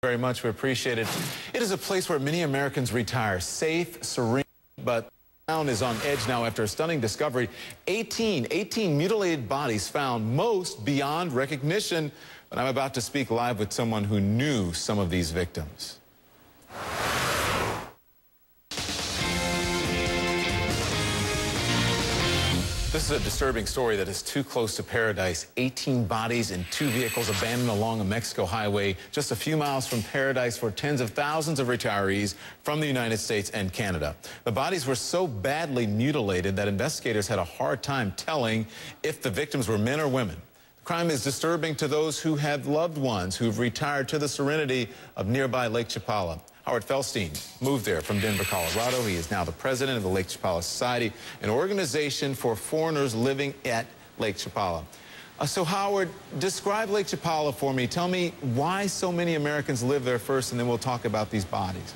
Very much. We appreciate it. It is a place where many Americans retire. Safe, serene, but the town is on edge now after a stunning discovery. 18 mutilated bodies found, most beyond recognition. But I'm about to speak live with someone who knew some of these victims. This is a disturbing story that is too close to paradise. 18 bodies in 2 vehicles abandoned along a Mexico highway just a few miles from paradise for tens of thousands of retirees from the United States and Canada. The bodies were so badly mutilated that investigators had a hard time telling if the victims were men or women. The crime is disturbing to those who have loved ones who've retired to the serenity of nearby Lake Chapala. Howard Feldstein moved there from Denver, Colorado. He is now the president of the Lake Chapala Society, an organization for foreigners living at Lake Chapala. So, Howard, describe Lake Chapala for me. Tell me why so many Americans live there first, and then we'll talk about these bodies.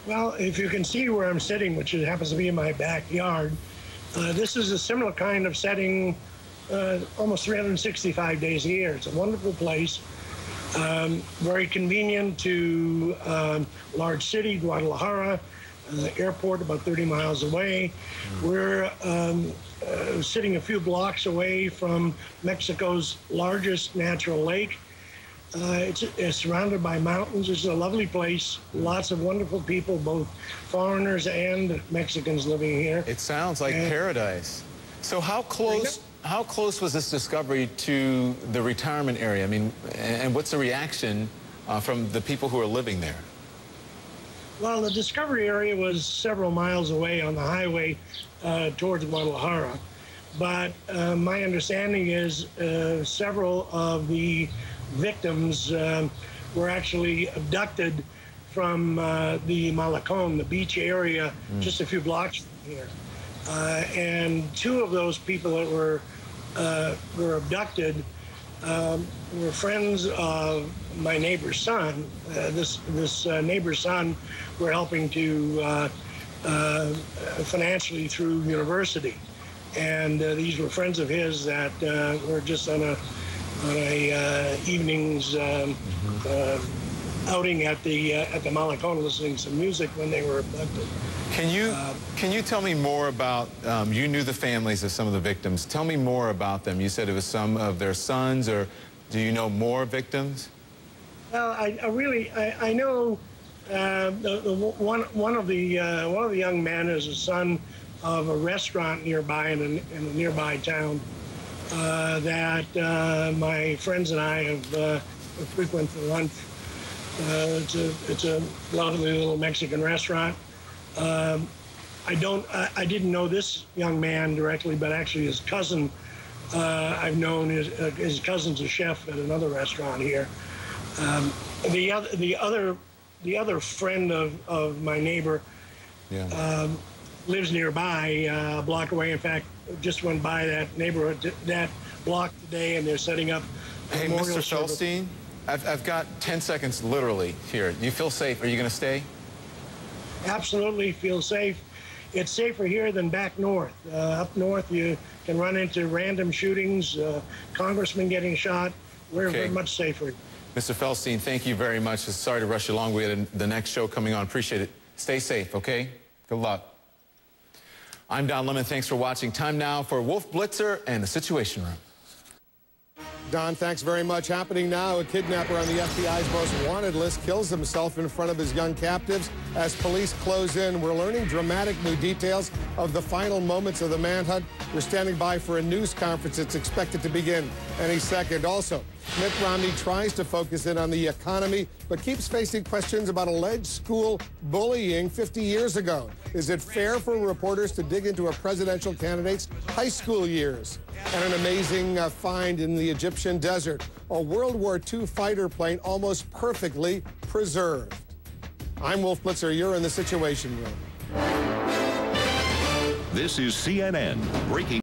Well, if you can see where I'm sitting, which happens to be in my backyard, this is a similar kind of setting almost 365 days a year. It's a wonderful place. Very convenient to large city, Guadalajara, airport about 30 miles away. We're sitting a few blocks away from Mexico's largest natural lake. It's surrounded by mountains. It's a lovely place. Lots of wonderful people, both foreigners and Mexicans living here. It sounds like paradise. So how close was this discovery to the retirement area? I mean, and what's the reaction from the people who are living there? Well, the discovery area was several miles away on the highway towards Guadalajara. But my understanding is several of the victims were actually abducted from the Malecon, the beach area, just a few blocks from here. And 2 of those people that were abducted were friends of my neighbor's son. This neighbor's son we're helping to financially through university, and these were friends of his that were just on a evening's outing at the Malecon, listening to some music when they were abducted. Can you tell me more about, you knew the families of some of the victims. Tell me more about them. You said it was some of their sons, or do you know more victims? Well, I know one of the young men is a son of a restaurant nearby in a nearby town that my friends and I have frequent for lunch. It's a lovely little Mexican restaurant. I didn't know this young man directly, but actually his cousin, I've known his cousin's a chef at another restaurant here. The other friend of my neighbor lives nearby, a block away. In fact, just went by that neighborhood, that block today, and they're setting up a memorial Mr. Feldstein, I've got 10 seconds literally here. Do you feel safe? Are you going to stay? Absolutely feel safe. It's safer here than back north. Up north, you can run into random shootings, congressmen getting shot. We're very much safer. Mr. Feldstein, thank you very much. Sorry to rush you along. We had the next show coming on. Appreciate it. Stay safe, okay? Good luck. I'm Don Lemon. Thanks for watching. Time now for Wolf Blitzer and the Situation Room. Don, thanks very much. Happening now, a kidnapper on the FBI's most wanted list kills himself in front of his young captives. As police close in, we're learning dramatic new details of the final moments of the manhunt. We're standing by for a news conference that's expected to begin any second. Also, Mitt Romney tries to focus in on the economy, but keeps facing questions about alleged school bullying 50 years ago. Is it fair for reporters to dig into a presidential candidate's high school years? And an amazing find in the Egyptian desert. A World War II fighter plane almost perfectly preserved. I'm Wolf Blitzer. You're in the Situation Room. This is CNN Breaking.